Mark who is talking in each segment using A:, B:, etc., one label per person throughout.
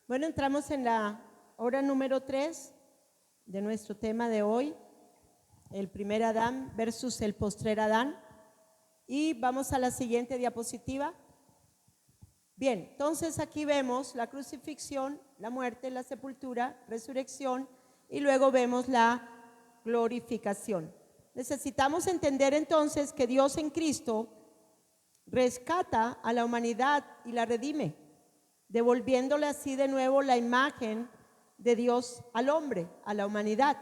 A: Bueno, entramos en la hora número 3 de nuestro tema de hoy, el primer Adán versus el postrer Adán. Y vamos a la siguiente diapositiva. Bien, entonces aquí vemos la crucifixión, la muerte, la sepultura, resurrección y luego vemos la glorificación. Necesitamos entender entonces que Dios en Cristo rescata a la humanidad y la redime, devolviéndole así de nuevo la imagen de Dios al hombre, a la humanidad.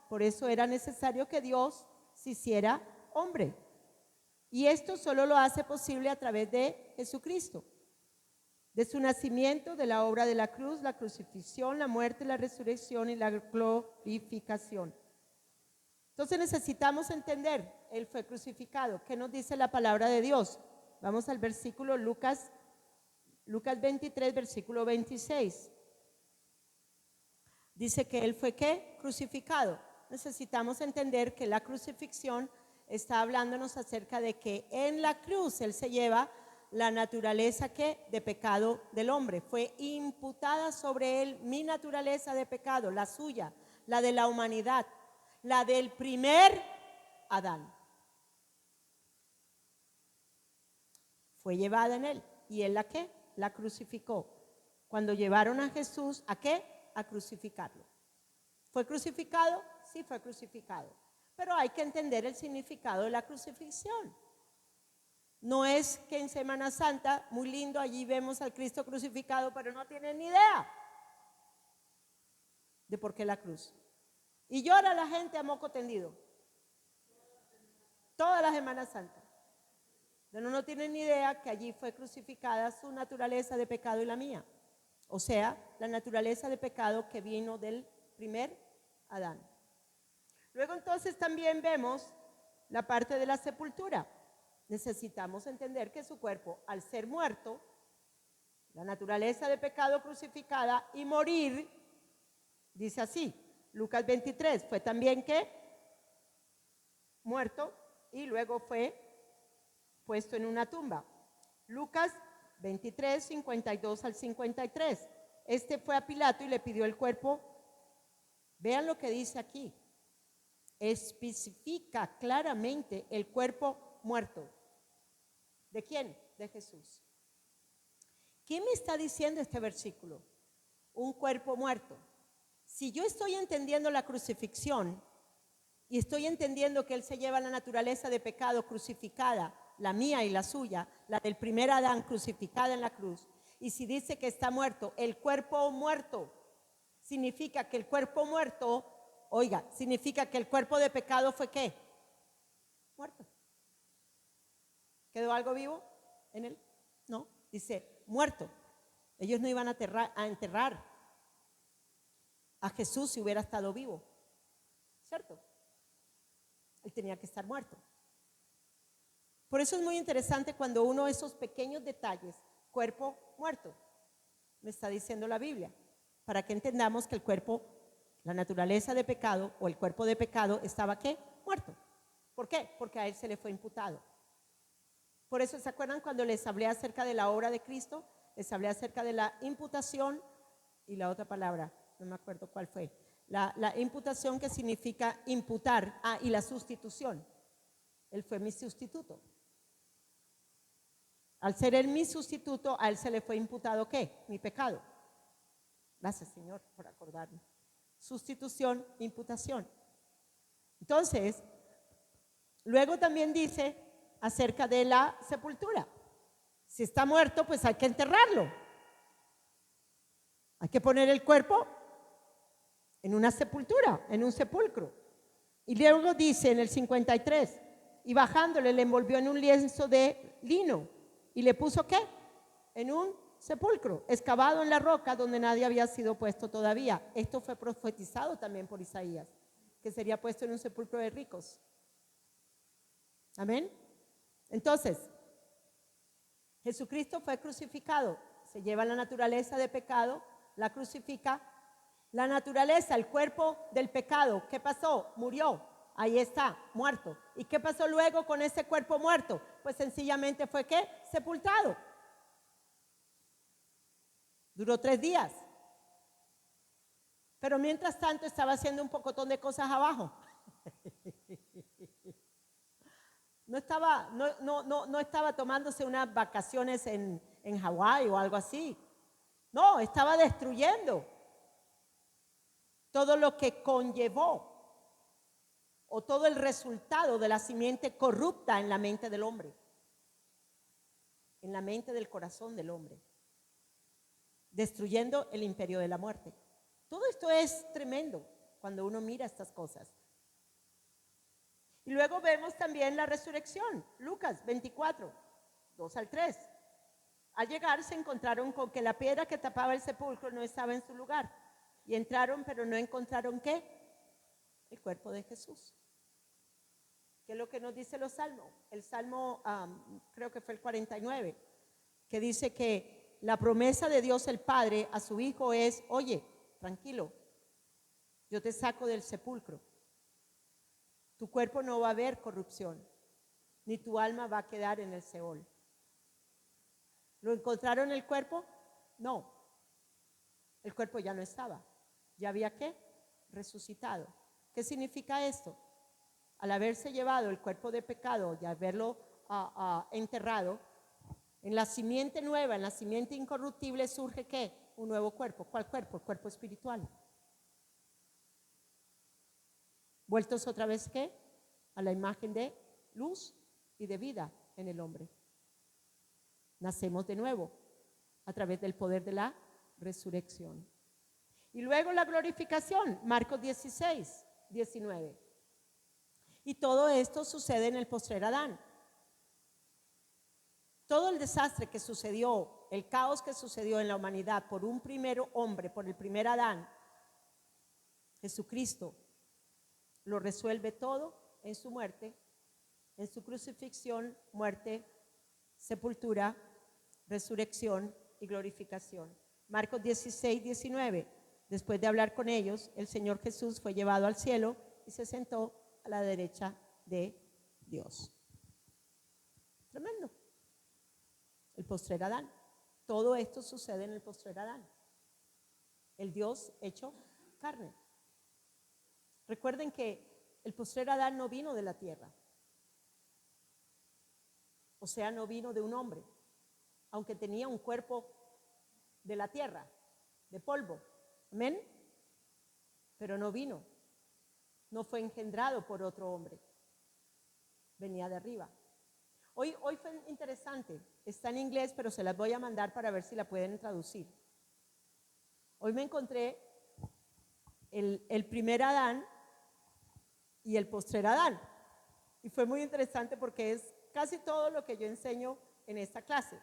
A: Por eso era necesario que Dios se hiciera hombre. Y esto solo lo hace posible a través de Jesucristo, de su nacimiento, de la obra de la cruz, la crucifixión, la muerte, la resurrección y la glorificación. Entonces necesitamos entender, Él fue crucificado. ¿Qué nos dice la palabra de Dios? Vamos al versículo Lucas 23, versículo 26. Dice que Él fue ¿qué? Crucificado. Necesitamos entender que la crucifixión está hablándonos acerca de que en la cruz Él se lleva la naturaleza ¿qué? De pecado del hombre. Fue imputada sobre Él mi naturaleza de pecado, la suya, la de la humanidad, la del primer Adán. Fue llevada en Él. ¿Y Él la qué? La crucificó. Cuando llevaron a Jesús, ¿a qué? A crucificarlo. ¿Fue crucificado? Sí, fue crucificado. Pero hay que entender el significado de la crucifixión. No es que en Semana Santa, muy lindo, allí vemos al Cristo crucificado, pero no tienen ni idea de por qué la cruz. Y llora la gente a moco tendido. Toda la Semana Santa. Pero no tienen ni idea que allí fue crucificada su naturaleza de pecado y la mía. O sea, la naturaleza de pecado que vino del primer Adán. Luego entonces también vemos la parte de la sepultura. Necesitamos entender que su cuerpo, al ser muerto, la naturaleza de pecado crucificada y morir, dice así, Lucas 23, fue también ¿qué? Muerto y luego fue puesto en una tumba. Lucas 23, 52 al 53. Este fue a Pilato y le pidió el cuerpo. Vean lo que dice aquí. Especifica claramente el cuerpo muerto. ¿De quién? De Jesús. ¿Qué me está diciendo este versículo? Un cuerpo muerto. Si yo estoy entendiendo la crucifixión y estoy entendiendo que Él se lleva la naturaleza de pecado crucificada, la mía y la suya, la del primer Adán crucificada en la cruz, y si dice que está muerto, el cuerpo muerto significa que el cuerpo muerto, oiga, significa que el cuerpo de pecado fue ¿qué? Muerto. ¿Quedó algo vivo en él? No, dice muerto. Ellos no iban a enterrar a Jesús si hubiera estado vivo, ¿cierto? Él tenía que estar muerto. Por eso es muy interesante cuando uno esos pequeños detalles, cuerpo muerto, me está diciendo la Biblia, para que entendamos que el cuerpo, la naturaleza de pecado o el cuerpo de pecado estaba ¿qué? Muerto. ¿Por qué? Porque a Él se le fue imputado. Por eso, ¿se acuerdan cuando les hablé acerca de la obra de Cristo? Les hablé acerca de la imputación y la otra palabra, no me acuerdo cuál fue. La imputación que significa imputar, y la sustitución. Él fue mi sustituto. Al ser Él mi sustituto, a Él se le fue imputado ¿qué? Mi pecado. Gracias, Señor, por acordarme. Sustitución, imputación. Entonces, luego también dice acerca de la sepultura. Si está muerto, pues hay que enterrarlo. Hay que poner el cuerpo en una sepultura, en un sepulcro. Y luego dice en el 53, y bajándole le envolvió en un lienzo de lino y le puso ¿qué? En un sepulcro, excavado en la roca donde nadie había sido puesto todavía. Esto fue profetizado también por Isaías, que sería puesto en un sepulcro de ricos. Amén. Entonces, Jesucristo fue crucificado, se lleva la naturaleza de pecado, la crucifica. La naturaleza, el cuerpo del pecado, ¿qué pasó? Murió, ahí está, muerto. ¿Y qué pasó luego con ese cuerpo muerto? Pues sencillamente fue ¿qué? Sepultado. Duró 3 días. Pero mientras tanto estaba haciendo un pocotón de cosas abajo. No estaba tomándose unas vacaciones en Hawái o algo así. No, estaba destruyendo todo lo que conllevó o todo el resultado de la simiente corrupta en la mente del hombre, en la mente del corazón del hombre, destruyendo el imperio de la muerte. Todo esto es tremendo cuando uno mira estas cosas. Y luego vemos también la resurrección, Lucas 24, 2 al 3. Al llegar se encontraron con que la piedra que tapaba el sepulcro no estaba en su lugar. Y entraron, pero no encontraron ¿qué? El cuerpo de Jesús. ¿Qué es lo que nos dice los salmos? El salmo, creo que fue el 49, que dice que la promesa de Dios el Padre a su Hijo es, oye, tranquilo, yo te saco del sepulcro. Tu cuerpo no va a haber corrupción, ni tu alma va a quedar en el Seol. ¿Lo encontraron el cuerpo? No. El cuerpo ya no estaba. ¿Ya había qué? Resucitado. ¿Qué significa esto? Al haberse llevado el cuerpo de pecado y haberlo enterrado, en la simiente nueva, en la simiente incorruptible surge ¿qué? Un nuevo cuerpo. ¿Cuál cuerpo? El cuerpo espiritual. Vueltos otra vez ¿qué? A la imagen de luz y de vida en el hombre. Nacemos de nuevo a través del poder de la resurrección. Y luego la glorificación, Marcos 16, 19. Y todo esto sucede en el postrer Adán. Todo el desastre que sucedió, el caos que sucedió en la humanidad por un primer hombre, por el primer Adán, Jesucristo, lo resuelve todo en su muerte, en su crucifixión, muerte, sepultura, resurrección y glorificación. Marcos 16, 19. Después de hablar con ellos, el Señor Jesús fue llevado al cielo y se sentó a la derecha de Dios. Tremendo. El postrer Adán. Todo esto sucede en el postrer Adán. El Dios hecho carne. Recuerden que el postrer Adán no vino de la tierra. O sea, no vino de un hombre, aunque tenía un cuerpo de la tierra, de polvo. Amén. Pero no vino. No fue engendrado por otro hombre. Venía de arriba. Hoy fue interesante. Está en inglés, pero se las voy a mandar para ver si la pueden traducir. Hoy me encontré el primer Adán y el postrer Adán. Y fue muy interesante porque es casi todo lo que yo enseño en esta clase.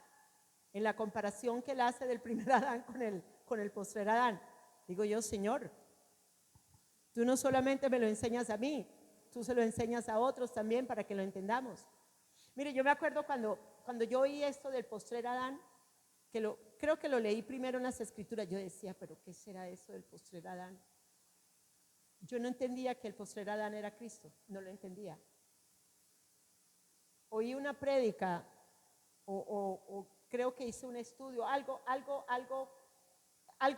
A: En la comparación que él hace del primer Adán con el postrer Adán. Digo yo, Señor, tú no solamente me lo enseñas a mí, tú se lo enseñas a otros también para que lo entendamos. Mire, yo me acuerdo cuando yo oí esto del postrer Adán, creo que lo leí primero en las escrituras, yo decía, pero ¿qué será eso del postrer Adán? Yo no entendía que el postrer Adán era Cristo, no lo entendía. Oí una prédica o creo que hice un estudio, algo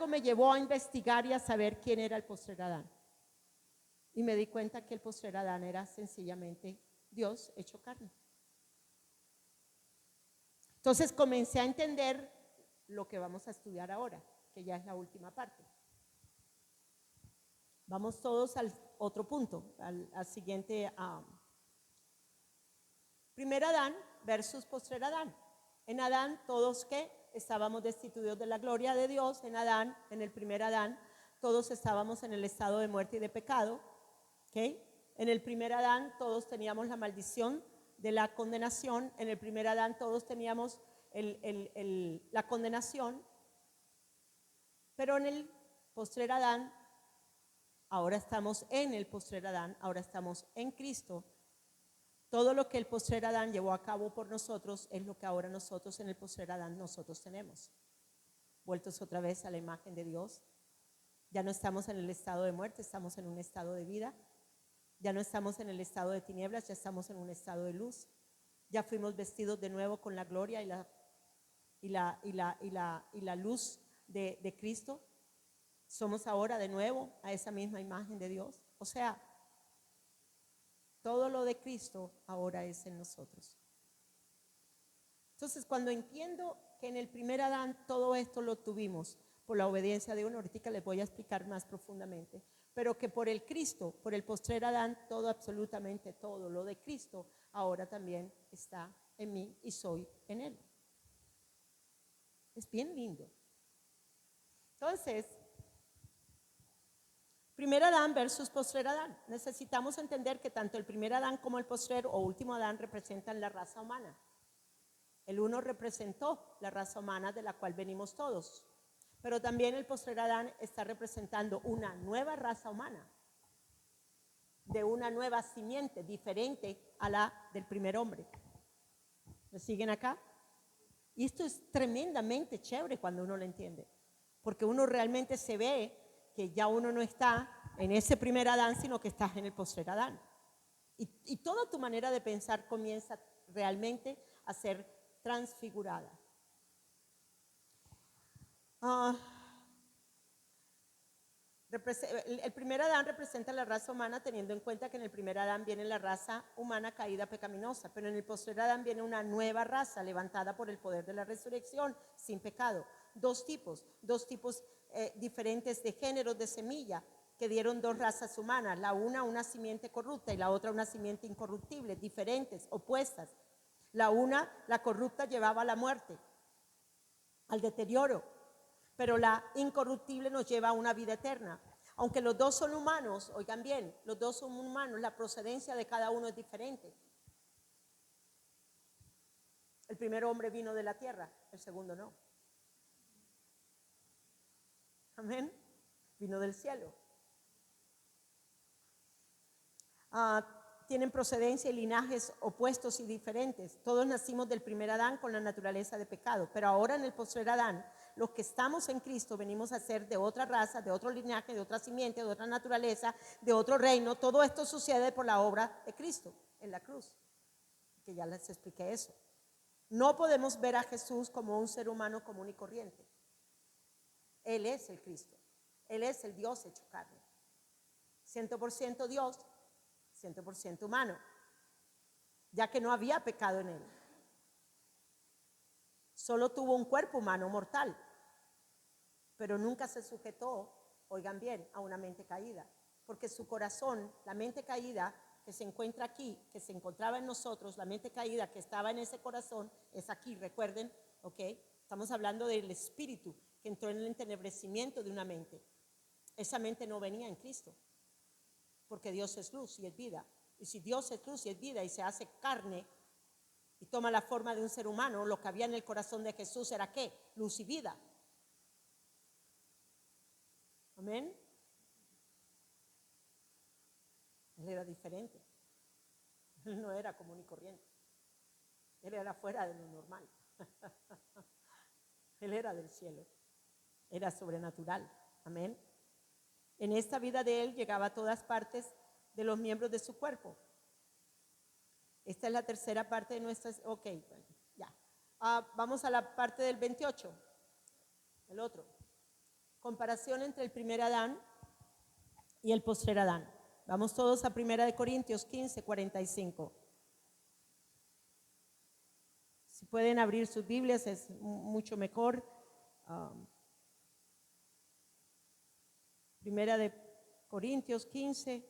A: me llevó a investigar y a saber quién era el postrer Adán. Y me di cuenta que el postrer Adán era sencillamente Dios hecho carne. Entonces comencé a entender lo que vamos a estudiar ahora, que ya es la última parte. Vamos todos al otro punto, al siguiente. Primer Adán versus postrer Adán. En Adán todos que estábamos destituidos de la gloria de Dios. En Adán, en el primer Adán, todos estábamos en el estado de muerte y de pecado. ¿Okay? En el primer Adán todos teníamos la maldición de la condenación. En el primer Adán todos teníamos la condenación. Pero en el postrer Adán, ahora estamos en el postrer Adán, ahora estamos en Cristo. Todo lo que el postrer Adán llevó a cabo por nosotros es lo que ahora nosotros en el postrer Adán nosotros tenemos. Vueltos otra vez a la imagen de Dios. Ya no estamos en el estado de muerte, estamos en un estado de vida. Ya no estamos en el estado de tinieblas, ya estamos en un estado de luz. Ya fuimos vestidos de nuevo con la gloria y la luz de Cristo. Somos ahora de nuevo a esa misma imagen de Dios. O sea, todo lo de Cristo ahora es en nosotros. Entonces, cuando entiendo que en el primer Adán todo esto lo tuvimos por la obediencia de uno, ahorita les voy a explicar más profundamente, pero que por el Cristo, por el postrer Adán, todo, absolutamente todo lo de Cristo ahora también está en mí y soy en Él. Es bien lindo. Entonces, primer Adán versus postrer Adán. Necesitamos entender que tanto el primer Adán como el postrer o último Adán representan la raza humana. El uno representó la raza humana de la cual venimos todos, pero también el postrer Adán está representando una nueva raza humana, de una nueva simiente diferente a la del primer hombre. ¿Me siguen acá? Y esto es tremendamente chévere cuando uno lo entiende, porque uno realmente se ve que ya uno no está en ese primer Adán, sino que estás en el postrer Adán. Y toda tu manera de pensar comienza realmente a ser transfigurada. El primer Adán representa la raza humana, teniendo en cuenta que en el primer Adán viene la raza humana caída pecaminosa, pero en el postrer Adán viene una nueva raza levantada por el poder de la resurrección sin pecado. Dos tipos diferentes de géneros de semilla que dieron dos razas humanas, la una simiente corrupta y la otra una simiente incorruptible, diferentes, opuestas. La una, la corrupta, llevaba a la muerte, al deterioro, pero la incorruptible nos lleva a una vida eterna. Aunque los dos son humanos, oigan bien, los dos son humanos, la procedencia de cada uno es diferente. El primer hombre vino de la tierra, el segundo no. Amén. Vino del cielo. Tienen procedencia y linajes opuestos y diferentes. Todos nacimos del primer Adán con la naturaleza de pecado, pero ahora en el postrer Adán, los que estamos en Cristo venimos a ser de otra raza, de otro linaje, de otra simiente, de otra naturaleza, de otro reino. Todo esto sucede por la obra de Cristo en la cruz, que ya les expliqué eso. No podemos ver a Jesús como un ser humano común y corriente. Él es el Cristo, Él es el Dios hecho carne, 100% Dios, 100% humano, ya que no había pecado en Él. Solo tuvo un cuerpo humano mortal, pero nunca se sujetó, oigan bien, a una mente caída, porque su corazón, la mente caída que se encuentra aquí, que se encontraba en nosotros, la mente caída que estaba en ese corazón, es aquí, recuerden, ¿ok? Estamos hablando del espíritu que entró en el entenebrecimiento de una mente. Esa mente no venía en Cristo, porque Dios es luz y es vida. Y si Dios es luz y es vida y se hace carne y toma la forma de un ser humano, lo que había en el corazón de Jesús era ¿qué? Luz y vida. Amén. Él era diferente. Él no era común y corriente. Él era fuera de lo normal. Él era del cielo. Era sobrenatural. Amén. En esta vida de Él llegaba a todas partes de los miembros de su cuerpo. Esta es la tercera parte de nuestras... Ok, bueno, ya. Vamos a la parte del 28. El otro. Comparación entre el primer Adán y el postrer Adán. Vamos todos a 1 Corintios 15, 45. Si pueden abrir sus Biblias es mucho mejor. 1 Corintios 15,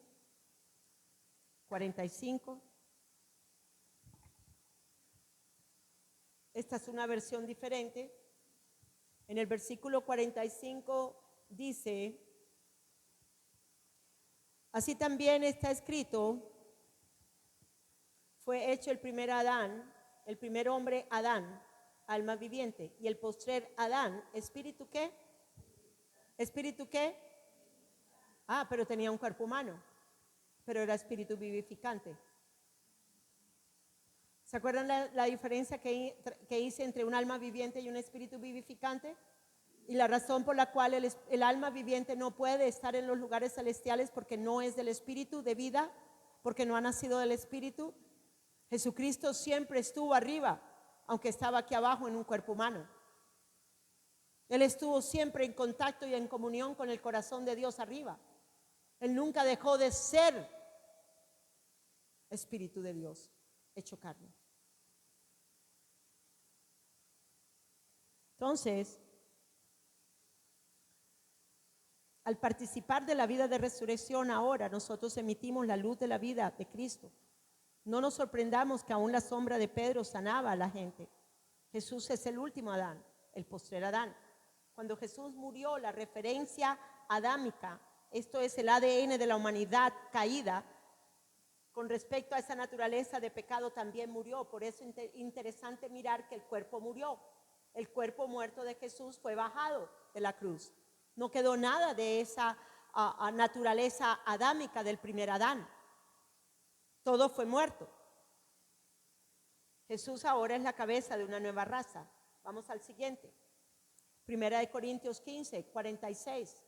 A: 45. Esta es una versión diferente. En el versículo 45 dice: así también está escrito, fue hecho el primer Adán, el primer hombre Adán, alma viviente, y el postrer Adán, ¿espíritu qué? ¿Espíritu qué? Pero tenía un cuerpo humano, pero era espíritu vivificante. ¿Se acuerdan la diferencia que hice entre un alma viviente y un espíritu vivificante? Y la razón por la cual el alma viviente no puede estar en los lugares celestiales porque no es del espíritu de vida, porque no ha nacido del espíritu. Jesucristo siempre estuvo arriba, aunque estaba aquí abajo en un cuerpo humano. Él estuvo siempre en contacto y en comunión con el corazón de Dios arriba. Él nunca dejó de ser Espíritu de Dios, hecho carne. Entonces, al participar de la vida de resurrección ahora, nosotros emitimos la luz de la vida de Cristo. No nos sorprendamos que aún la sombra de Pedro sanaba a la gente. Jesús es el último Adán, el postrer Adán. Cuando Jesús murió, la referencia adámica, esto es el ADN de la humanidad caída, con respecto a esa naturaleza de pecado también murió. Por eso es interesante mirar que el cuerpo murió. El cuerpo muerto de Jesús fue bajado de la cruz. No quedó nada de esa naturaleza adámica del primer Adán. Todo fue muerto. Jesús ahora es la cabeza de una nueva raza. Vamos al siguiente. Primera de Corintios 15, 46.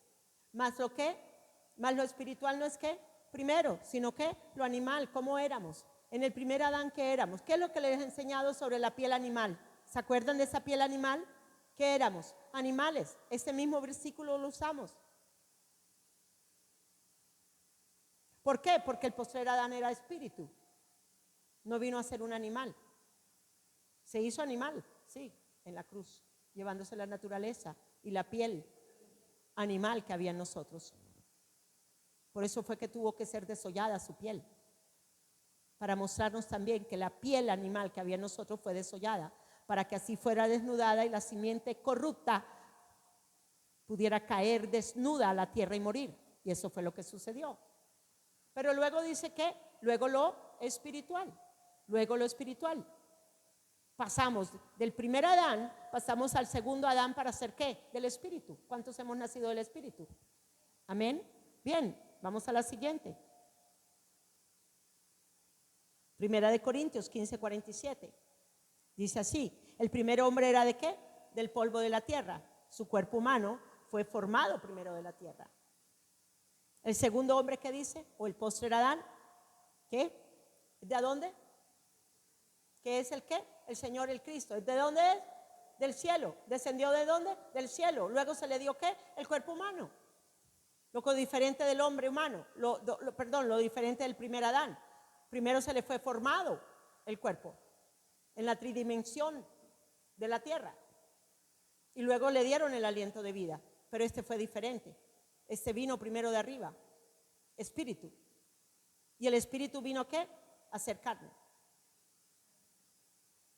A: Más lo que, más lo espiritual no es que primero, sino que lo animal, ¿cómo éramos? En el primer Adán, ¿qué éramos? ¿Qué es lo que les he enseñado sobre la piel animal? ¿Se acuerdan de esa piel animal? ¿Qué éramos? Animales. Este mismo versículo lo usamos. ¿Por qué? Porque el postrer Adán era espíritu. No vino a ser un animal. Se hizo animal, sí, en la cruz, llevándose la naturaleza y la piel animal que había en nosotros. Por eso fue que tuvo que ser desollada su piel, para mostrarnos también que la piel animal que había en nosotros fue desollada, para que así fuera desnudada y la simiente corrupta pudiera caer desnuda a la tierra y morir. Y eso fue lo que sucedió. Pero luego dice que, luego lo espiritual, pasamos del primer Adán, pasamos al segundo Adán para hacer ¿qué? Del Espíritu. ¿Cuántos hemos nacido del Espíritu? Amén. Bien, vamos a la siguiente. Primera de Corintios 15, 47. Dice así, el primer hombre era ¿de qué? Del polvo de la tierra. Su cuerpo humano fue formado primero de la tierra. El segundo hombre, ¿qué dice? O el postrer Adán, ¿qué? ¿De dónde? ¿Qué es el qué? El Señor, el Cristo. ¿De dónde es? Del cielo. ¿Descendió de dónde? Del cielo. Luego se le dio ¿qué? El cuerpo humano. Lo diferente del hombre humano, lo diferente del primer Adán. Primero se le fue formado el cuerpo en la tridimensión de la tierra. Y luego le dieron el aliento de vida. Pero este fue diferente. Este vino primero de arriba, espíritu. Y el espíritu vino ¿qué? A ser carne.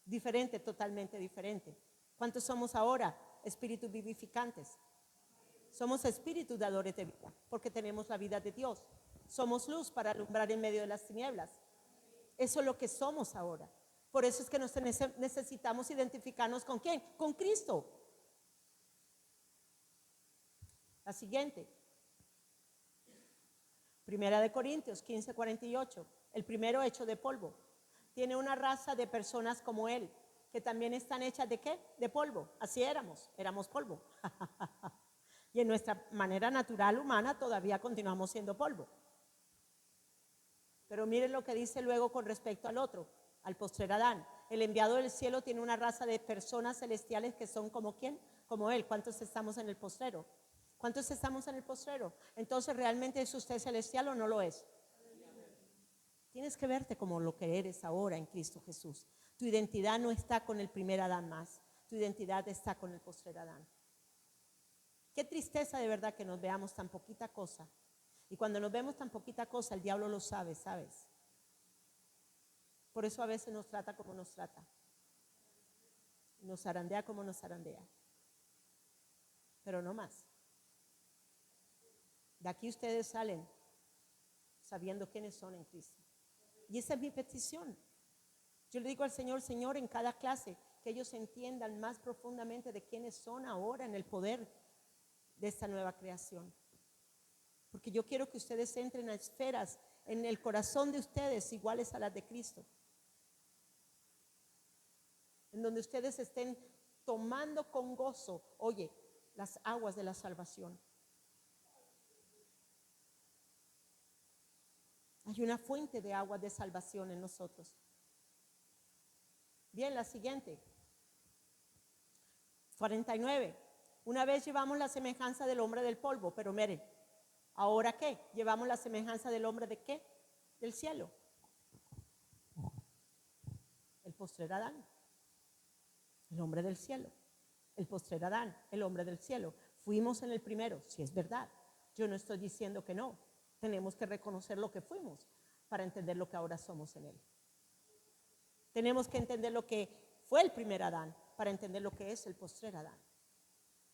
A: Diferente, totalmente diferente. ¿Cuántos somos ahora? Espíritus vivificantes. Somos espíritus dadores de vida, porque tenemos la vida de Dios. Somos luz para alumbrar en medio de las tinieblas. Eso es lo que somos ahora. Por eso es que necesitamos identificarnos ¿con quién? Con Cristo. La siguiente. Primera de Corintios 15, 48. El primero hecho de polvo. Tiene una raza de personas como él, que también están hechas ¿de qué? De polvo. Así éramos polvo. Y en nuestra manera natural humana todavía continuamos siendo polvo. Pero miren lo que dice luego con respecto al otro, al postrer Adán. El enviado del cielo tiene una raza de personas celestiales que son como ¿quién? Como él. ¿Cuántos estamos en el postrero? ¿Cuántos estamos en el postrero? Entonces, ¿realmente es usted celestial o no lo es? Tienes que verte como lo que eres ahora en Cristo Jesús. Tu identidad no está con el primer Adán más. Tu identidad está con el postrer Adán. Qué tristeza de verdad que nos veamos tan poquita cosa. Y cuando nos vemos tan poquita cosa, el diablo lo sabe, ¿sabes? Por eso a veces nos trata como nos trata. Nos zarandea como nos zarandea. Pero no más. De aquí ustedes salen sabiendo quiénes son en Cristo. Y esa es mi petición. Yo le digo al Señor, Señor, en cada clase, que ellos entiendan más profundamente de quiénes son ahora en el poder de esta nueva creación. Porque yo quiero que ustedes entren a esferas en el corazón de ustedes iguales a las de Cristo. En donde ustedes estén tomando con gozo, oye, las aguas de la salvación. Hay una fuente de aguas de salvación en nosotros. Bien, la siguiente. 49. Una vez llevamos la semejanza del hombre del polvo, pero miren, ¿ahora qué? Llevamos la semejanza del hombre de qué? Del cielo. El postrer Adán, el hombre del cielo. El postrer Adán, el hombre del cielo. Fuimos en el primero, si es verdad. Yo no estoy diciendo que no. Tenemos que reconocer lo que fuimos para entender lo que ahora somos en él. Tenemos que entender lo que fue el primer Adán para entender lo que es el postrer Adán.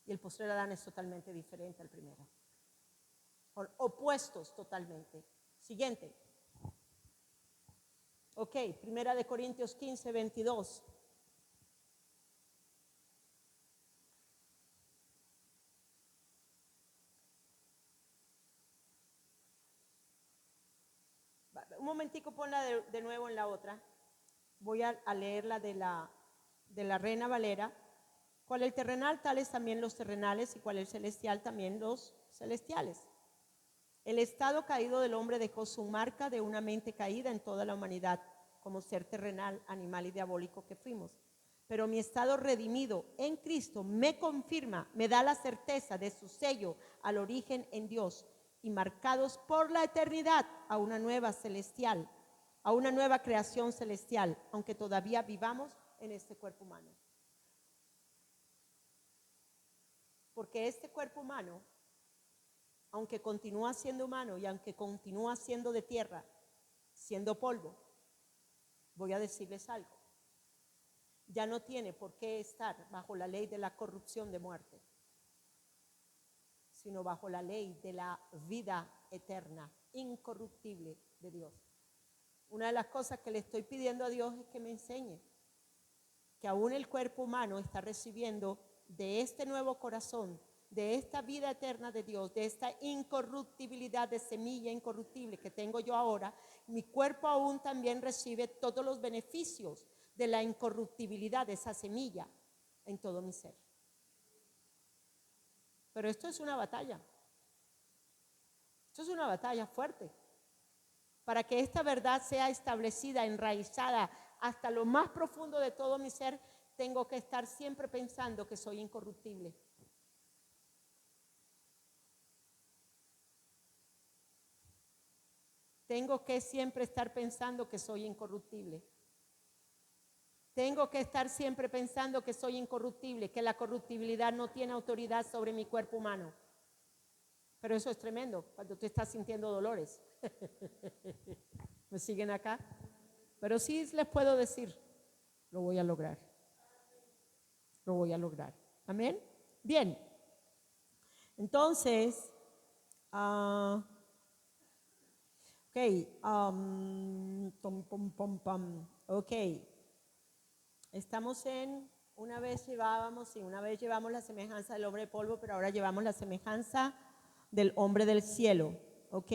A: Y el postrer Adán es totalmente diferente al primero. Son opuestos totalmente. Siguiente. Ok, Primera de Corintios 15, 22. Un momentico, ponla de nuevo en la otra. Voy a leerla de la Reina Valera. Cual el terrenal, tales también los terrenales, y cual el celestial, también los celestiales. El estado caído del hombre dejó su marca de una mente caída en toda la humanidad, como ser terrenal, animal y diabólico que fuimos. Pero mi estado redimido en Cristo me confirma, me da la certeza de su sello al origen en Dios, y marcados por la eternidad a una nueva celestial, a una nueva creación celestial, aunque todavía vivamos en este cuerpo humano. Porque este cuerpo humano, aunque continúa siendo humano y aunque continúa siendo de tierra, siendo polvo, voy a decirles algo, ya no tiene por qué estar bajo la ley de la corrupción de muerte, sino bajo la ley de la vida eterna, incorruptible de Dios. Una de las cosas que le estoy pidiendo a Dios es que me enseñe que aún el cuerpo humano está recibiendo de este nuevo corazón, de esta vida eterna de Dios, de esta incorruptibilidad de semilla incorruptible que tengo yo ahora. Mi cuerpo aún también recibe todos los beneficios de la incorruptibilidad de esa semilla en todo mi ser. Pero esto es una batalla. Esto es una batalla fuerte. Para que esta verdad sea establecida, enraizada hasta lo más profundo de todo mi ser, tengo que estar siempre pensando que soy incorruptible. Tengo que siempre estar pensando que soy incorruptible. Tengo que estar siempre pensando que soy incorruptible, que la corruptibilidad no tiene autoridad sobre mi cuerpo humano. Pero eso es tremendo cuando tú estás sintiendo dolores. ¿Me siguen acá? Pero sí les puedo decir, lo voy a lograr. Lo voy a lograr. ¿Amén? Bien. Entonces, ok. Estamos en, una vez llevamos la semejanza del hombre de polvo, pero ahora llevamos la semejanza del hombre del cielo. Ok.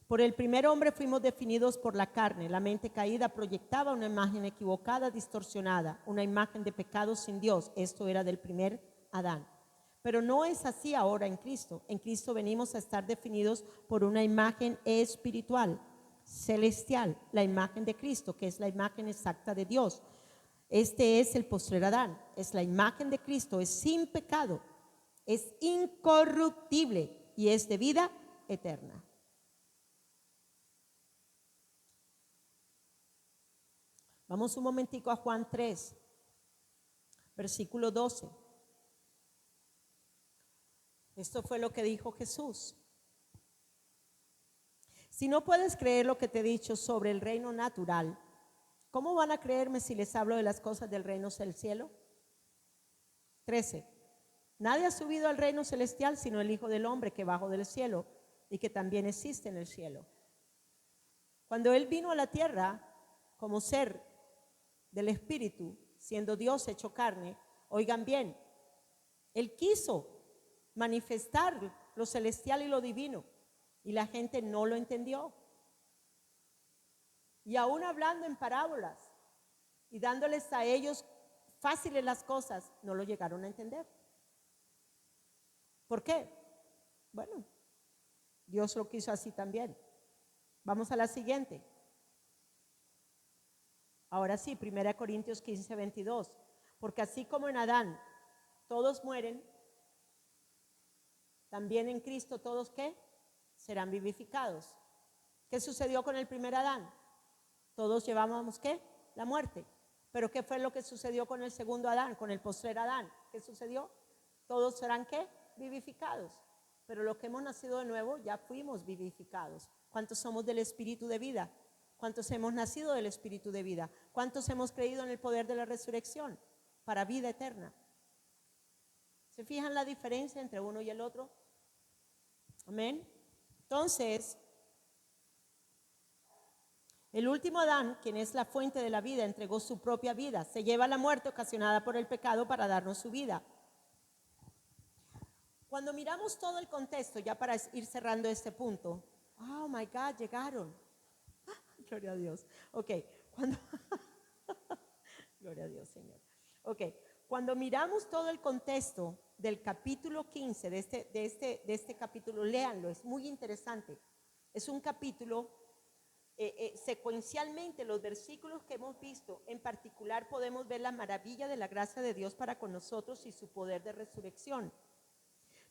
A: Por el primer hombre fuimos definidos por la carne. La mente caída proyectaba una imagen equivocada, distorsionada, una imagen de pecado sin Dios. Esto era del primer Adán. Pero no es así ahora en Cristo. En Cristo venimos a estar definidos por una imagen espiritual, celestial, la imagen de Cristo, que es la imagen exacta de Dios. Este es el postrer Adán, es la imagen de Cristo, es sin pecado, es incorruptible y es de vida eterna. Vamos un momentico a Juan 3, versículo 12. Esto fue lo que dijo Jesús. Si no puedes creer lo que te he dicho sobre el reino natural, ¿cómo van a creerme si les hablo de las cosas del reino del cielo? 13. Nadie ha subido al reino celestial sino el Hijo del Hombre que bajó del cielo y que también existe en el cielo. Cuando Él vino a la tierra como ser del Espíritu, siendo Dios hecho carne, oigan bien, Él quiso manifestar lo celestial y lo divino y la gente no lo entendió. Y aún hablando en parábolas y dándoles a ellos fáciles las cosas, no lo llegaron a entender. ¿Por qué? Bueno, Dios lo quiso así también. Vamos a la siguiente. Ahora sí, 1 Corintios 15, 22. Porque así como en Adán todos mueren, también en Cristo todos, ¿qué? Serán vivificados. ¿Qué sucedió con el primer Adán? Todos llevábamos, ¿qué? La muerte. Pero ¿qué fue lo que sucedió con el segundo Adán, con el postrer Adán? ¿Qué sucedió? Todos serán, ¿qué? Vivificados. Pero los que hemos nacido de nuevo ya fuimos vivificados. ¿Cuántos somos del espíritu de vida? ¿Cuántos hemos nacido del espíritu de vida? ¿Cuántos hemos creído en el poder de la resurrección para vida eterna? ¿Se fijan la diferencia entre uno y el otro? Amén. Entonces, el último Adán, quien es la fuente de la vida, entregó su propia vida. Se lleva la muerte ocasionada por el pecado para darnos su vida. Cuando miramos todo el contexto, ya para ir cerrando este punto, oh my God, llegaron. Gloria a Dios. Ok, gloria a Dios, Señor. Ok, cuando miramos todo el contexto del capítulo 15, de este capítulo, léanlo, es muy interesante. Es un capítulo, secuencialmente, los versículos que hemos visto, en particular podemos ver la maravilla de la gracia de Dios para con nosotros y su poder de resurrección.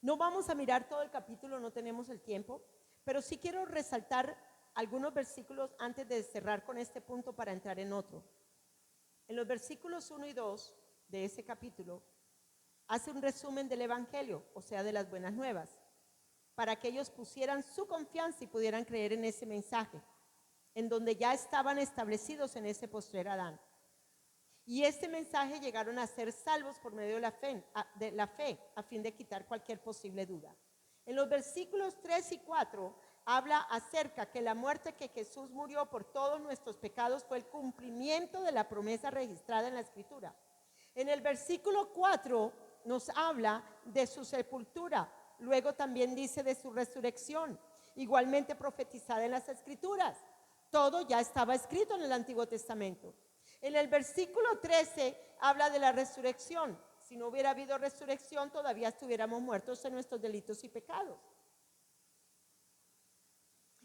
A: No vamos a mirar todo el capítulo, no tenemos el tiempo, pero sí quiero resaltar algunos versículos antes de cerrar con este punto para entrar en otro. En los versículos 1 y 2 de ese capítulo, hace un resumen del Evangelio, o sea, de las buenas nuevas, para que ellos pusieran su confianza y pudieran creer en ese mensaje, en donde ya estaban establecidos en ese postrer Adán. Y este mensaje llegaron a ser salvos por medio de la fe, a fin de quitar cualquier posible duda. En los versículos 3 y 4 habla acerca que la muerte que Jesús murió por todos nuestros pecados fue el cumplimiento de la promesa registrada en la Escritura. En el versículo 4 nos habla de su sepultura, luego también dice de su resurrección, igualmente profetizada en las Escrituras. Todo ya estaba escrito en el Antiguo Testamento. En el versículo 13 habla de la resurrección. Si no hubiera habido resurrección, todavía estuviéramos muertos en nuestros delitos y pecados.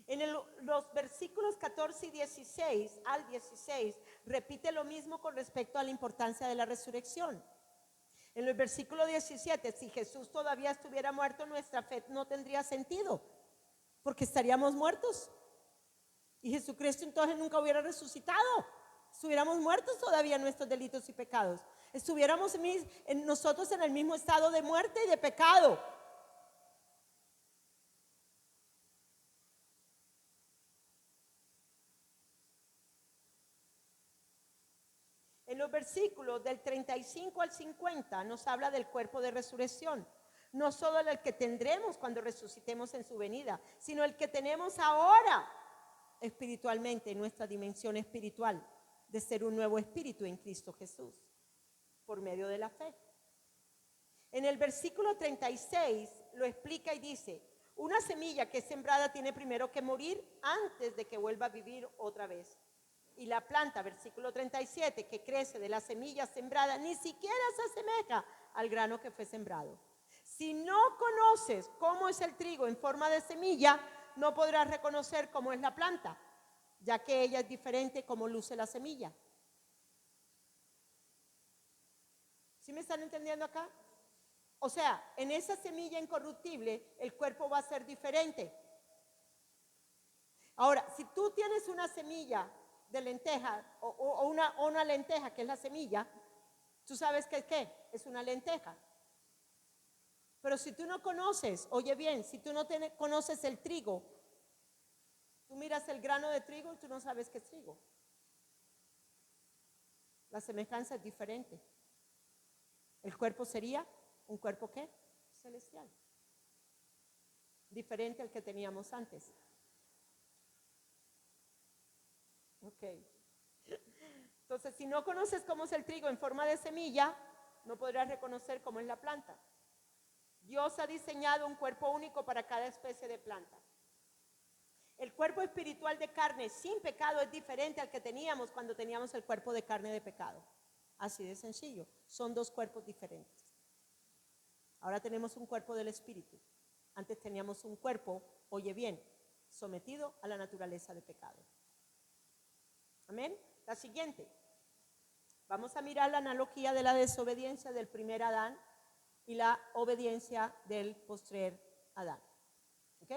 A: En los versículos 14 y 16 al 16 repite lo mismo con respecto a la importancia de la resurrección. En el versículo 17, si Jesús todavía estuviera muerto, nuestra fe no tendría sentido, porque estaríamos muertos. Y Jesucristo entonces nunca hubiera resucitado. Estuviéramos muertos todavía en nuestros delitos y pecados. Estuviéramos nosotros en el mismo estado de muerte y de pecado. En los versículos del 35 al 50 nos habla del cuerpo de resurrección. No solo el que tendremos cuando resucitemos en su venida, sino el que tenemos ahora espiritualmente, en nuestra dimensión espiritual, de ser un nuevo espíritu en Cristo Jesús, por medio de la fe. En el versículo 36 lo explica y dice: una semilla que es sembrada tiene primero que morir antes de que vuelva a vivir otra vez. Y la planta, versículo 37, que crece de la semilla sembrada, ni siquiera se asemeja al grano que fue sembrado. Si no conoces cómo es el trigo en forma de semilla, no podrás reconocer cómo es la planta, ya que ella es diferente como luce la semilla. ¿Sí me están entendiendo acá? O sea, en esa semilla incorruptible, el cuerpo va a ser diferente. Ahora, si tú tienes una semilla de lenteja o una lenteja, que es la semilla, tú sabes que ¿qué? Es una lenteja. Pero si tú no conoces, oye bien, si tú no conoces el trigo, tú miras el grano de trigo y tú no sabes qué es trigo. La semejanza es diferente. El cuerpo sería un cuerpo ¿qué? Celestial. Diferente al que teníamos antes. Ok. Entonces, si no conoces cómo es el trigo en forma de semilla, no podrás reconocer cómo es la planta. Dios ha diseñado un cuerpo único para cada especie de planta. El cuerpo espiritual de carne sin pecado es diferente al que teníamos cuando teníamos el cuerpo de carne de pecado. Así de sencillo. Son dos cuerpos diferentes. Ahora tenemos un cuerpo del espíritu. Antes teníamos un cuerpo, oye bien, sometido a la naturaleza de pecado. Amén. La siguiente. Vamos a mirar la analogía de la desobediencia del primer Adán y la obediencia del postrer Adán. ¿Ok?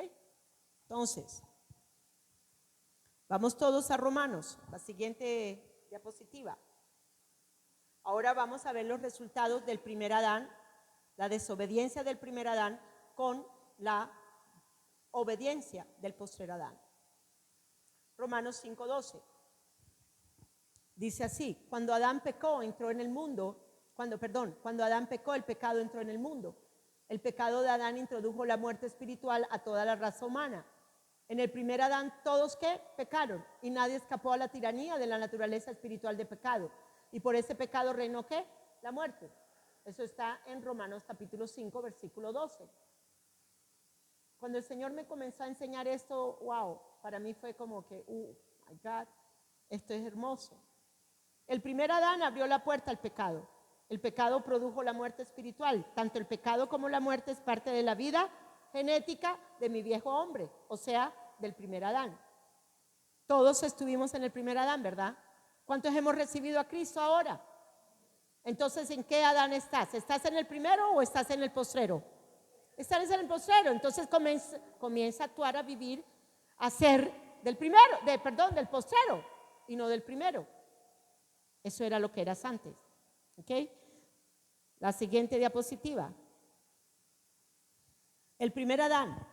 A: Entonces, vamos todos a Romanos, la siguiente diapositiva. Ahora vamos a ver los resultados del primer Adán, la desobediencia del primer Adán con la obediencia del postrer Adán. Romanos 5:12. Dice así: cuando Adán pecó, entró en el mundo, cuando Adán pecó, el pecado entró en el mundo. El pecado de Adán introdujo la muerte espiritual a toda la raza humana. En el primer Adán, todos ¿qué? Pecaron, y nadie escapó a la tiranía de la naturaleza espiritual de pecado. Y por ese pecado reinó ¿qué? La muerte. Eso está en Romanos capítulo 5, versículo 12. Cuando el Señor me comenzó a enseñar esto, wow, para mí fue como que, my God, esto es hermoso. El primer Adán abrió la puerta al pecado. El pecado produjo la muerte espiritual. Tanto el pecado como la muerte es parte de la vida genética de mi viejo hombre, o sea, del primer Adán. Todos estuvimos en el primer Adán, ¿verdad? ¿Cuántos hemos recibido a Cristo ahora? Entonces, ¿en qué Adán estás? ¿Estás en el primero o estás en el postrero? Estás en el postrero. Entonces comienza a actuar, a vivir, a ser del postrero y no del primero. Eso era lo que eras antes. ¿Ok? La siguiente diapositiva. El primer Adán,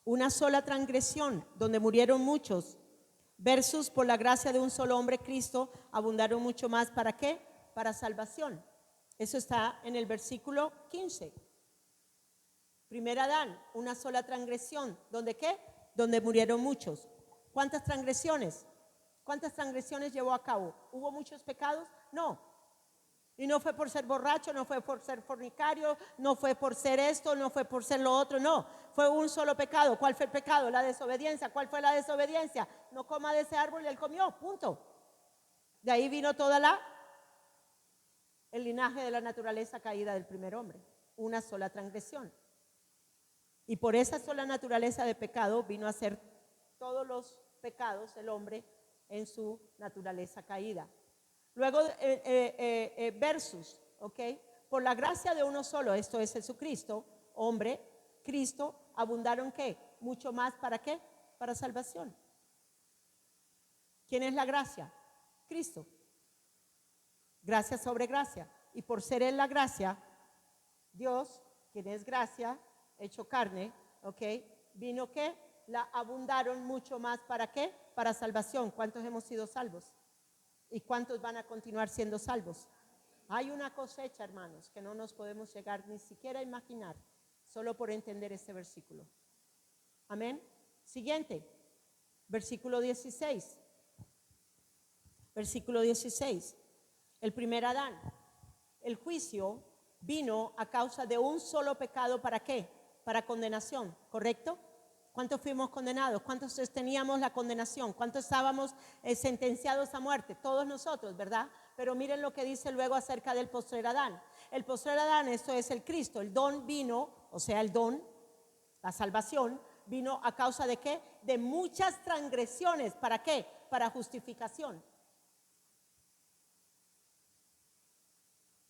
A: una sola transgresión donde murieron muchos, versus por la gracia de un solo hombre, Cristo, abundaron mucho más. ¿Para qué? Para salvación. Eso está en el versículo 15. Primer Adán, una sola transgresión. ¿Donde qué? Donde murieron muchos. ¿Cuántas transgresiones? ¿Cuántas transgresiones llevó a cabo? ¿Hubo muchos pecados? No. Y no fue por ser borracho, no fue por ser fornicario, no fue por ser esto, no fue por ser lo otro, no. Fue un solo pecado. ¿Cuál fue el pecado? La desobediencia. ¿Cuál fue la desobediencia? No coma de ese árbol y él comió, punto. De ahí vino el linaje de la naturaleza caída del primer hombre. Una sola transgresión. Y por esa sola naturaleza de pecado vino a hacer todos los pecados el hombre en su naturaleza caída. Luego, versus, ¿ok? Por la gracia de uno solo, esto es Jesucristo, hombre, Cristo, abundaron ¿qué? Mucho más, ¿para qué? Para salvación. ¿Quién es la gracia? Cristo. Gracia sobre gracia. Y por ser Él la gracia, Dios, quien es gracia, hecho carne, ¿ok? Vino ¿qué? La abundaron mucho más, ¿para qué? Para salvación. ¿Cuántos hemos sido salvos? ¿Y cuántos van a continuar siendo salvos? Hay una cosecha, hermanos, que no nos podemos llegar ni siquiera a imaginar, solo por entender este versículo. Amén. Siguiente, versículo 16. Versículo 16. El primer Adán. El juicio vino a causa de un solo pecado. ¿Para qué? Para condenación, ¿correcto? ¿Cuántos fuimos condenados? ¿Cuántos teníamos la condenación? ¿Cuántos estábamos sentenciados a muerte? Todos nosotros, ¿verdad? Pero miren lo que dice luego acerca del postrer Adán. El postrer Adán, esto es el Cristo. El don vino, o sea, el don, la salvación, vino a causa de ¿qué? De muchas transgresiones. ¿Para qué? Para justificación.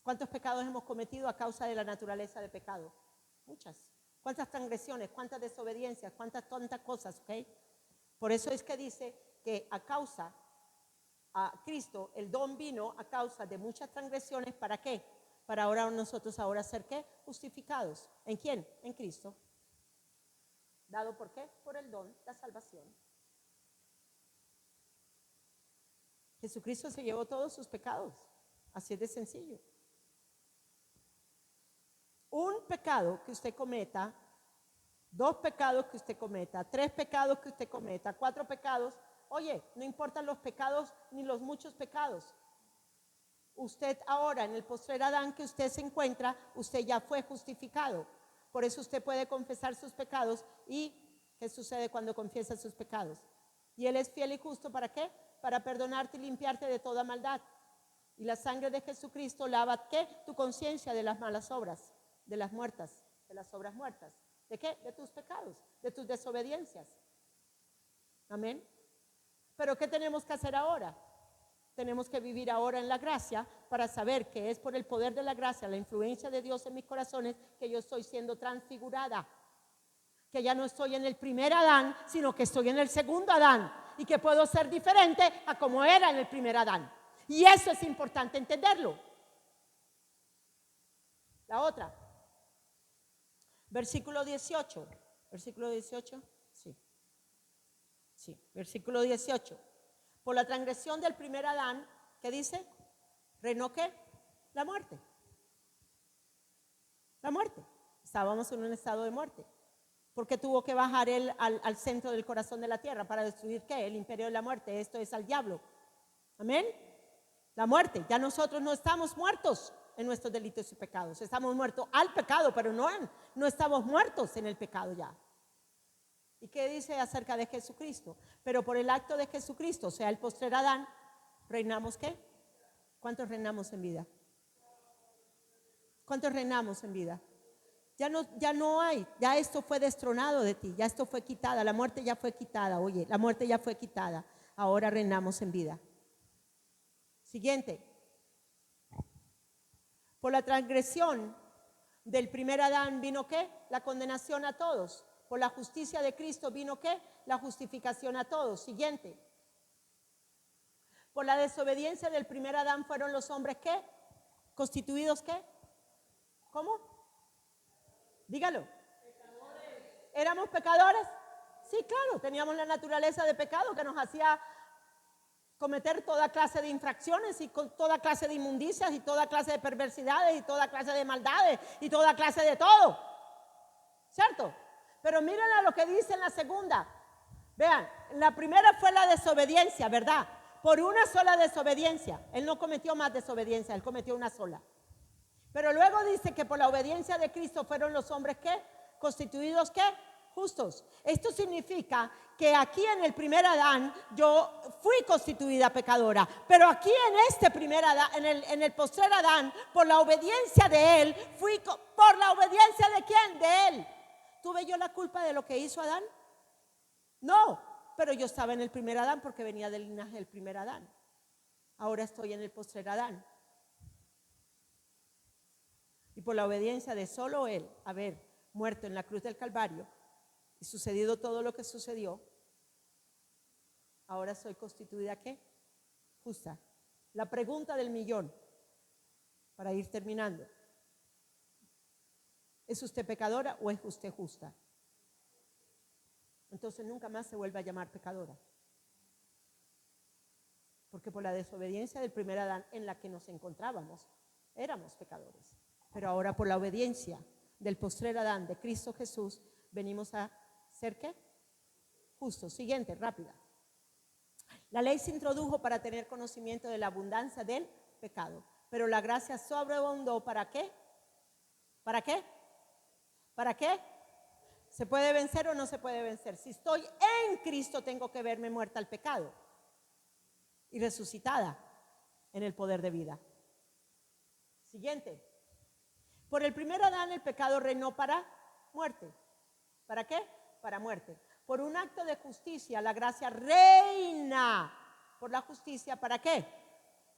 A: ¿Cuántos pecados hemos cometido a causa de la naturaleza de pecado? Muchas. ¿Cuántas transgresiones? ¿Cuántas desobediencias? ¿Cuántas cosas? ¿Ok? Por eso es que dice que a causa a Cristo, el don vino a causa de muchas transgresiones. ¿Para qué? Para ahora nosotros ser ¿qué? Justificados. ¿En quién? En Cristo. ¿Dado por qué? Por el don, la salvación. Jesucristo se llevó todos sus pecados. Así es de sencillo. Un pecado que usted cometa, 2 pecados que usted cometa, 3 pecados que usted cometa, 4 pecados, oye, no importan los pecados ni los muchos pecados. Usted ahora, en el postrer Adán que usted se encuentra, usted ya fue justificado. Por eso usted puede confesar sus pecados. ¿Y qué sucede cuando confiesa sus pecados? Y Él es fiel y justo, ¿para qué? Para perdonarte y limpiarte de toda maldad. Y la sangre de Jesucristo lava ¿qué? Tu conciencia de las malas obras, de las muertas, de las obras muertas. ¿De qué? De tus pecados, de tus desobediencias. Amén. Pero ¿qué tenemos que hacer ahora? Tenemos que vivir ahora en la gracia para saber que es por el poder de la gracia, la influencia de Dios en mis corazones, que yo estoy siendo transfigurada. que ya no estoy en el primer Adán, sino que estoy en el segundo Adán y que puedo ser diferente a como era en el primer Adán. Y eso es importante entenderlo. La otra, versículo 18. Versículo 18, sí. Sí, versículo 18. Por la transgresión del primer Adán, ¿qué dice? Reinó ¿qué? La muerte. La muerte. Estábamos en un estado de muerte. Porque tuvo que bajar él al centro del corazón de la tierra para destruir ¿qué? El imperio de la muerte. Esto es al diablo. Amén. La muerte. Ya nosotros no estamos muertos en nuestros delitos y pecados. Estamos muertos al pecado, pero no estamos muertos en el pecado ya. ¿Y qué dice acerca de Jesucristo? Pero por el acto de Jesucristo, o sea, el postrer Adán, ¿reinamos qué? ¿Cuántos reinamos en vida? ¿Cuántos reinamos en vida? Ya no hay, ya esto fue destronado de ti, ya esto fue quitada, la muerte ya fue quitada, oye, la muerte ya fue quitada, ahora reinamos en vida. Siguiente. Por la transgresión del primer Adán vino ¿qué? La condenación a todos. Por la justicia de Cristo vino ¿qué? La justificación a todos. Siguiente. Por la desobediencia del primer Adán fueron los hombres ¿qué? Constituidos ¿qué? ¿Cómo? Dígalo. ¿Éramos pecadores? Sí, claro, teníamos la naturaleza de pecado que nos hacía cometer toda clase de infracciones y con toda clase de inmundicias y toda clase de perversidades y toda clase de maldades y toda clase de todo. ¿Cierto? Pero miren a lo que dice en la segunda. Vean, la primera fue la desobediencia, ¿verdad? Por una sola desobediencia. Él no cometió más desobediencia, él cometió una sola. Pero luego dice que por la obediencia de Cristo fueron los hombres ¿qué? Constituidos ¿qué? Justos. Esto significa que aquí en el primer Adán yo fui constituida pecadora, pero aquí en este primer Adán, en el postrer Adán, por la obediencia de él, por la obediencia de ¿quién? De él. ¿Tuve yo la culpa de lo que hizo Adán? No, pero yo estaba en el primer Adán porque venía del linaje del primer Adán. Ahora estoy en el postrer Adán. Y por la obediencia de solo él haber muerto en la cruz del Calvario y sucedido todo lo que sucedió, ahora soy constituida ¿qué? Justa. La pregunta del millón, para ir terminando: ¿es usted pecadora o es usted justa? Entonces nunca más se vuelve a llamar pecadora. Porque por la desobediencia del primer Adán en la que nos encontrábamos, éramos pecadores. Pero ahora por la obediencia del postrer Adán, de Cristo Jesús, venimos a ser ¿qué? Justos. Siguiente, rápida. La ley se introdujo para tener conocimiento de la abundancia del pecado, pero la gracia sobreabundó ¿para qué? ¿Para qué? ¿Para qué? ¿Se puede vencer o no se puede vencer? Si estoy en Cristo, tengo que verme muerta al pecado y resucitada en el poder de vida. Siguiente. Por el primer Adán el pecado reinó para muerte. ¿Para qué? Para muerte. Por un acto de justicia la gracia reina por la justicia. ¿Para qué?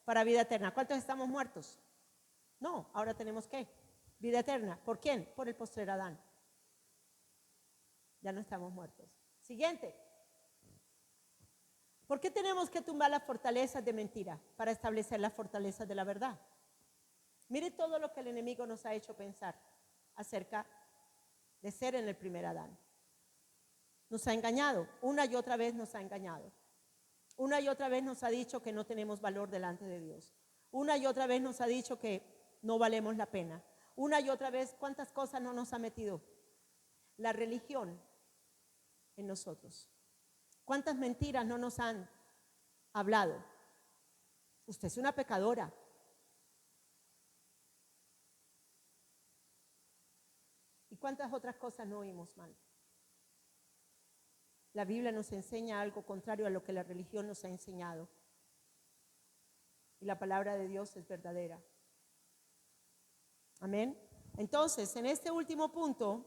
A: Para vida eterna. ¿Cuántos estamos muertos? No, ahora tenemos ¿qué? Vida eterna. ¿Por quién? Por el postrer Adán. Ya no estamos muertos. Siguiente. ¿Por qué tenemos que tumbar las fortalezas de mentira para establecer las fortalezas de la verdad? Mire todo lo que el enemigo nos ha hecho pensar acerca de ser en el primer Adán. Nos ha engañado, una y otra vez nos ha engañado. Una y otra vez nos ha dicho que no tenemos valor delante de Dios. Una y otra vez nos ha dicho que no valemos la pena. Una y otra vez, ¿cuántas cosas no nos ha metido la religión en nosotros? ¿Cuántas mentiras no nos han hablado? Usted es una pecadora. ¿Y cuántas otras cosas no oímos mal? La Biblia nos enseña algo contrario a lo que la religión nos ha enseñado. Y la palabra de Dios es verdadera. Amén. Entonces, en este último punto,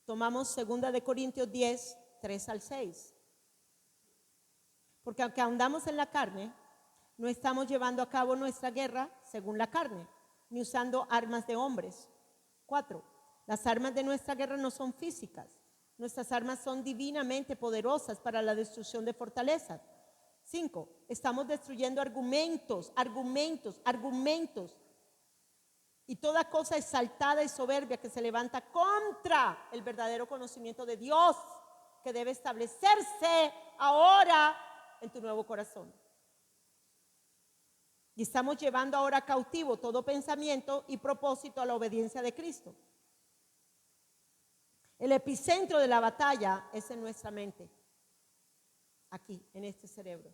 A: tomamos 2 Corintios 10, 3 al 6. Porque aunque andamos en la carne, no estamos llevando a cabo nuestra guerra según la carne, ni usando armas de hombres. 4. Las armas de nuestra guerra no son físicas. Nuestras armas son divinamente poderosas para la destrucción de fortalezas. 5. Estamos destruyendo argumentos. Y toda cosa exaltada y soberbia que se levanta contra el verdadero conocimiento de Dios, que debe establecerse ahora en tu nuevo corazón. Y estamos llevando ahora cautivo todo pensamiento y propósito a la obediencia de Cristo. El epicentro de la batalla es en nuestra mente, aquí, en este cerebro.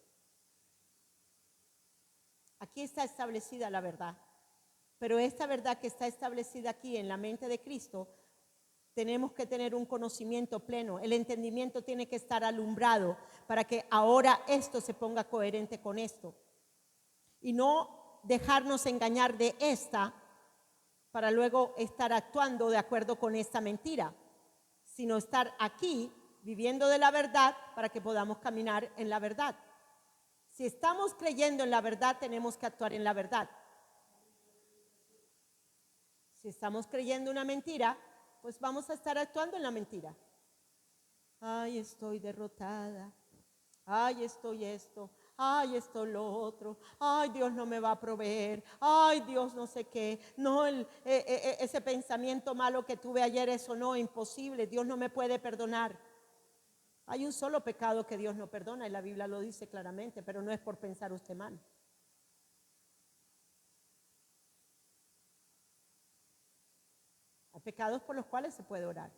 A: Aquí está establecida la verdad. Pero esta verdad que está establecida aquí en la mente de Cristo, tenemos que tener un conocimiento pleno. El entendimiento tiene que estar alumbrado para que ahora esto se ponga coherente con esto. Y no dejarnos engañar de esta para luego estar actuando de acuerdo con esta mentira, sino estar aquí viviendo de la verdad para que podamos caminar en la verdad. Si estamos creyendo en la verdad, tenemos que actuar en la verdad. Si estamos creyendo una mentira, pues vamos a estar actuando en la mentira. Ay, estoy derrotada. Ay, estoy esto. Ay, esto lo otro. Ay, Dios no me va a proveer. Ay, Dios no sé qué. No, ese pensamiento malo que tuve ayer, eso no, imposible. Dios no me puede perdonar. Hay un solo pecado que Dios no perdona y la Biblia lo dice claramente, pero no es por pensar usted mal. Hay pecados por los cuales se puede orar.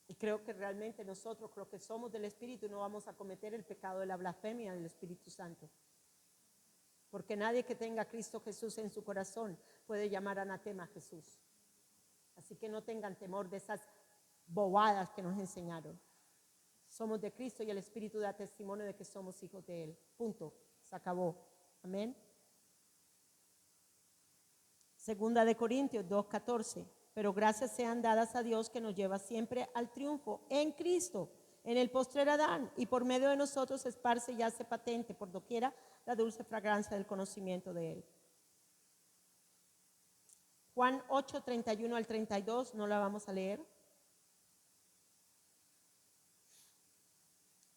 A: Y creo que realmente nosotros, creo que somos del Espíritu, no vamos a cometer el pecado de la blasfemia del Espíritu Santo. Porque nadie que tenga a Cristo Jesús en su corazón puede llamar anatema a Jesús. Así que no tengan temor de esas bobadas que nos enseñaron. Somos de Cristo y el Espíritu da testimonio de que somos hijos de Él. Punto. Se acabó. Amén. Segunda de Corintios 2:14. Pero gracias sean dadas a Dios que nos lleva siempre al triunfo en Cristo, en el postrer Adán, y por medio de nosotros esparce y hace patente por doquiera la dulce fragancia del conocimiento de Él. Juan 8:31 al 32, no la vamos a leer.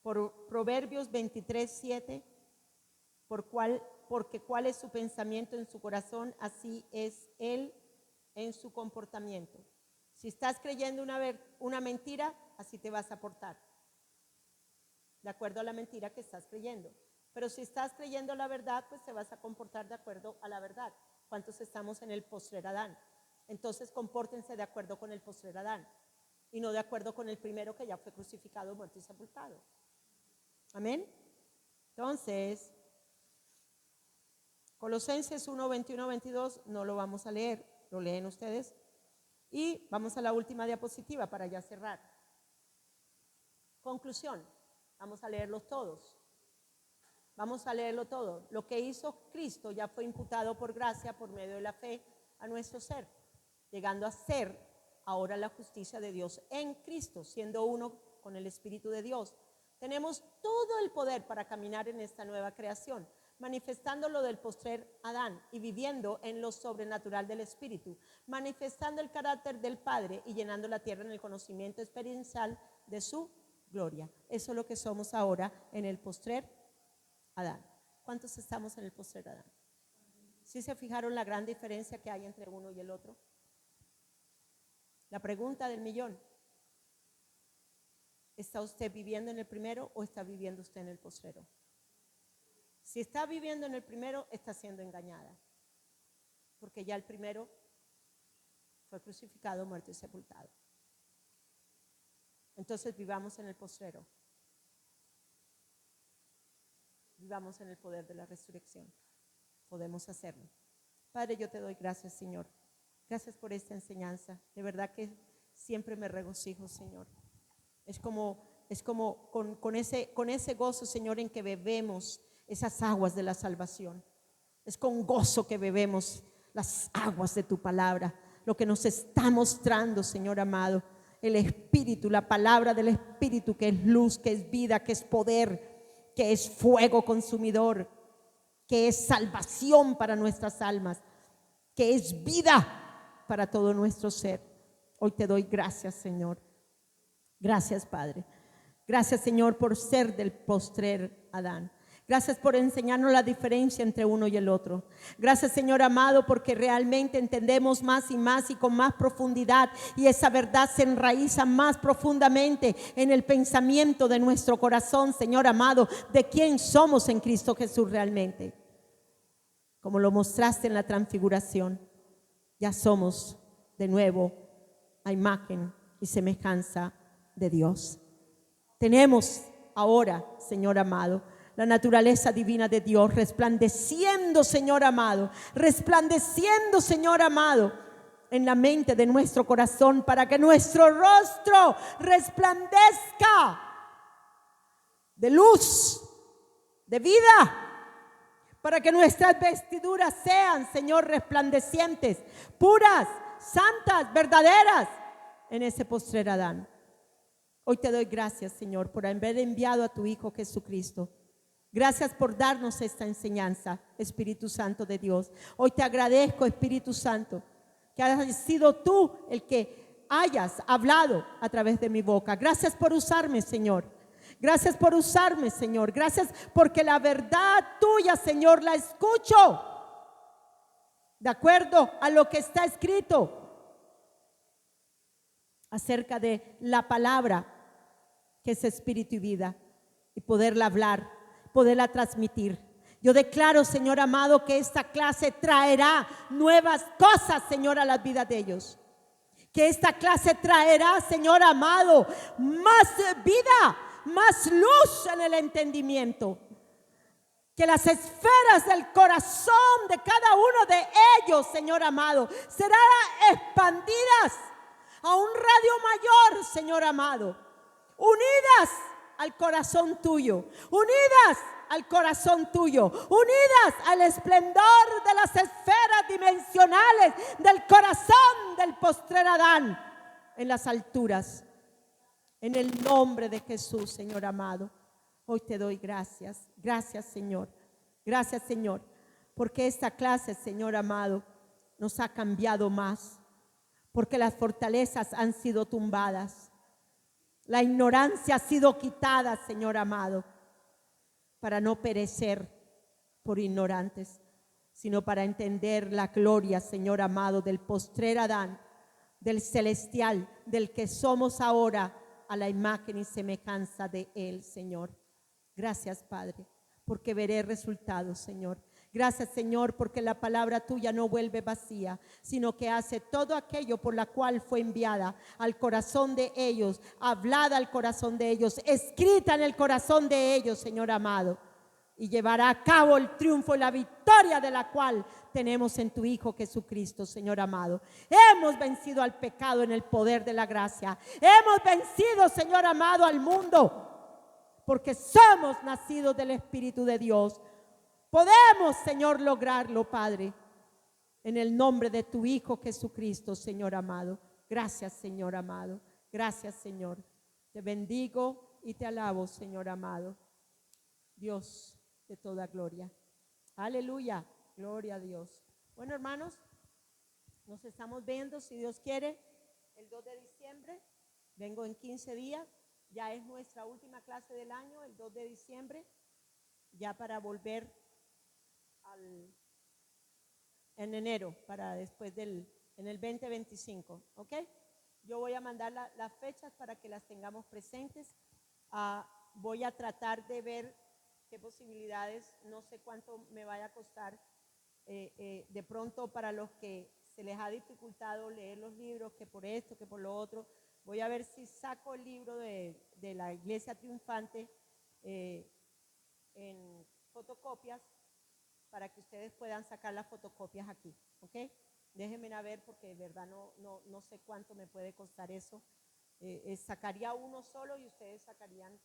A: Por Proverbios 23:7, porque cuál es su pensamiento en su corazón, así es él en su comportamiento. Si estás creyendo una mentira, así te vas a portar, de acuerdo a la mentira que estás creyendo. Pero si estás creyendo la verdad, pues te vas a comportar de acuerdo a la verdad. ¿Cuántos estamos en el postrer Adán? Entonces compórtense de acuerdo con el postrer Adán y no de acuerdo con el primero que ya fue crucificado, muerto y sepultado. Amén. Entonces, Colosenses 1:21-22 no lo vamos a leer, lo leen ustedes. Y vamos a la última diapositiva para ya cerrar. Conclusión, vamos a leerlos todos. Vamos a leerlo todo. Lo que hizo Cristo ya fue imputado por gracia, por medio de la fe, a nuestro ser, llegando a ser ahora la justicia de Dios en Cristo, siendo uno con el Espíritu de Dios. Tenemos todo el poder para caminar en esta nueva creación, manifestando lo del postrer Adán y viviendo en lo sobrenatural del Espíritu, manifestando el carácter del Padre y llenando la tierra en el conocimiento experiencial de su gloria. Eso es lo que somos ahora en el postrer Adán. ¿Cuántos estamos en el postrer Adán? ¿Sí se fijaron la gran diferencia que hay entre uno y el otro? La pregunta del millón: ¿está usted viviendo en el primero o está viviendo usted en el postrero? Si está viviendo en el primero, está siendo engañada, porque ya el primero fue crucificado, muerto y sepultado. Entonces vivamos en el postrero. Vivamos en el poder de la resurrección. Podemos hacerlo. Padre, yo te doy gracias, Señor. Gracias por esta enseñanza. De verdad que siempre me regocijo, Señor. Es como con ese gozo, Señor, en que bebemos esas aguas de la salvación. Es con gozo que bebemos las aguas de tu palabra, lo que nos está mostrando, Señor amado, el Espíritu, la palabra del Espíritu, que es luz, que es vida, que es poder, que es fuego consumidor, que es salvación para nuestras almas, que es vida para todo nuestro ser. Hoy te doy gracias, Señor. Gracias, Padre. Gracias, Señor, por ser del postrer Adán. Gracias por enseñarnos la diferencia entre uno y el otro. Gracias, Señor amado, porque realmente entendemos más y con más profundidad, y esa verdad se enraiza más profundamente en el pensamiento de nuestro corazón, Señor amado, de quién somos en Cristo Jesús realmente. Como lo mostraste en la transfiguración, ya somos de nuevo a imagen y semejanza de Dios. Tenemos ahora, Señor amado, la naturaleza divina de Dios resplandeciendo, Señor amado, resplandeciendo, Señor amado, en la mente de nuestro corazón, para que nuestro rostro resplandezca de luz, de vida, para que nuestras vestiduras sean, Señor, resplandecientes, puras, santas, verdaderas, en ese postrer Adán. Hoy te doy gracias, Señor, por haber enviado a tu Hijo Jesucristo. Gracias por darnos esta enseñanza, Espíritu Santo de Dios. Hoy te agradezco, Espíritu Santo, que hayas sido tú el que hayas hablado a través de mi boca. Gracias por usarme, Señor. Gracias por usarme, Señor. Gracias porque la verdad tuya, Señor, la escucho de acuerdo a lo que está escrito acerca de la palabra, que es espíritu y vida, y poderla hablar, poderla transmitir. Yo declaro, Señor amado, que esta clase traerá nuevas cosas, Señor, a las vidas de ellos. Que esta clase traerá, Señor amado, más vida, más luz en el entendimiento. Que las esferas del corazón de cada uno de ellos, Señor amado, serán expandidas a un radio mayor, Señor amado, unidas al corazón tuyo, unidas al corazón tuyo, unidas al esplendor de las esferas dimensionales del corazón del postrer Adán en las alturas. En el nombre de Jesús, Señor amado, hoy te doy gracias. Gracias, Señor. Gracias, Señor, porque esta clase, Señor amado, nos ha cambiado más, porque las fortalezas han sido tumbadas. La ignorancia ha sido quitada, Señor amado, para no perecer por ignorantes, sino para entender la gloria, Señor amado, del postrer Adán, del celestial, del que somos ahora a la imagen y semejanza de Él, Señor. Gracias, Padre, porque veré resultados, Señor. Gracias, Señor, porque la palabra tuya no vuelve vacía, sino que hace todo aquello por la cual fue enviada al corazón de ellos, hablada al corazón de ellos, escrita en el corazón de ellos, Señor amado, y llevará a cabo el triunfo y la victoria de la cual tenemos en tu Hijo Jesucristo, Señor amado. Hemos vencido al pecado en el poder de la gracia. Hemos vencido, Señor amado, al mundo, porque somos nacidos del Espíritu de Dios. Podemos, Señor, lograrlo, Padre, en el nombre de tu Hijo Jesucristo, Señor amado. Gracias, Señor amado. Gracias, Señor. Te bendigo y te alabo, Señor amado. Dios de toda gloria. Aleluya. Gloria a Dios. Bueno, hermanos, nos estamos viendo, si Dios quiere, el 2 de diciembre. Vengo en 15 días. Ya es nuestra última clase del año, el 2 de diciembre, ya para volver en enero, para después en el 2025, ¿ok? Yo voy a mandar las fechas para que las tengamos presentes. Voy a tratar de ver qué posibilidades, no sé cuánto me vaya a costar, de pronto para los que se les ha dificultado leer los libros, que por esto, que por lo otro, voy a ver si saco el libro de la Iglesia Triunfante en fotocopias, para que ustedes puedan sacar las fotocopias aquí, ¿ok? Déjenme a ver, porque de verdad no sé cuánto me puede costar eso. Sacaría uno solo y ustedes sacarían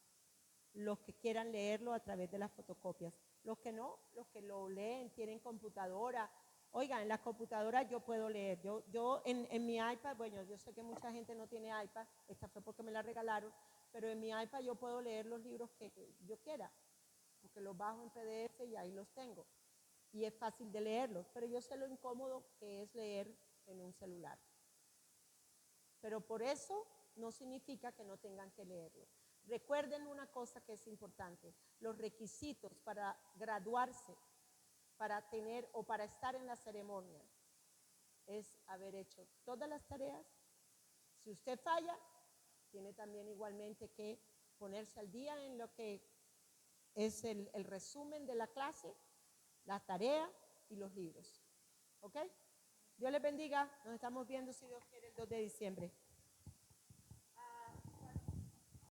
A: los que quieran leerlo a través de las fotocopias. Los que no, los que lo leen, tienen computadora. Oigan, en las computadoras yo puedo leer. Yo en mi iPad, bueno, yo sé que mucha gente no tiene iPad, esta fue porque me la regalaron, pero en mi iPad yo puedo leer los libros que yo quiera, porque los bajo en PDF y ahí los tengo. y es fácil de leerlos, pero yo sé lo incómodo que es leer en un celular. Pero por eso no significa que no tengan que leerlo. Recuerden una cosa que es importante, los requisitos para graduarse, para tener o para estar en la ceremonia, es haber hecho todas las tareas. Si usted falla, tiene también igualmente que ponerse al día en lo que es el resumen de la clase, la tarea y los libros. ¿Ok? Dios les bendiga. Nos estamos viendo, si Dios quiere, el 2 de diciembre.